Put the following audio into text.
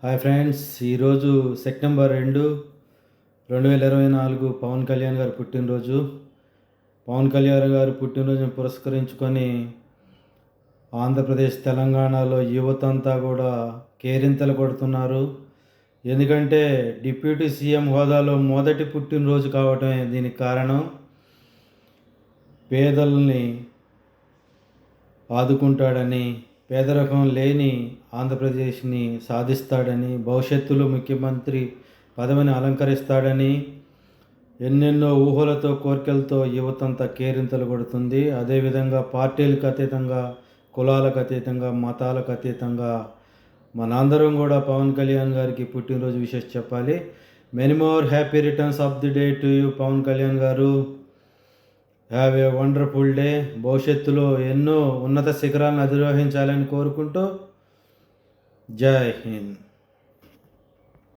Hi friends, ఈరోజు September 2, 2024 Pawan Kalyan గారు పుట్టినరోజు. పవన్ కళ్యాణ్ గారు పుట్టినరోజును పురస్కరించుకొని ఆంధ్రప్రదేశ్, తెలంగాణలో యువత అంతా కూడా కేరింతలు కొడుతున్నారు. ఎందుకంటే డిప్యూటీ సీఎం హోదాలో మొదటి పుట్టినరోజు కావటమే దీనికి కారణం. పేదల్ని ఆదుకుంటాడని, పేదరికం లేని ఆంధ్రప్రదేశ్ని సాధిస్తాడని, భవిష్యత్తులో ముఖ్యమంత్రి పదవిని అలంకరిస్తాడని ఎన్నెన్నో ఊహలతో, కోరికలతో యువతంతా కేరింతలు కొడుతుంది. అదేవిధంగా పార్టీలకు అతీతంగా, కులాలకు అతీతంగా, మతాలకు అతీతంగా మనందరం కూడా పవన్ కళ్యాణ్ గారికి పుట్టినరోజు విషెస్ చెప్పాలి. Many more happy returns of the day to you Pawan Kalyan గారు. Have a wonderful day. భవిష్యత్తులో ఎన్నో ఉన్నత శిఖరాలను అధిరోహించాలని కోరుకుంటూ జై హింద్.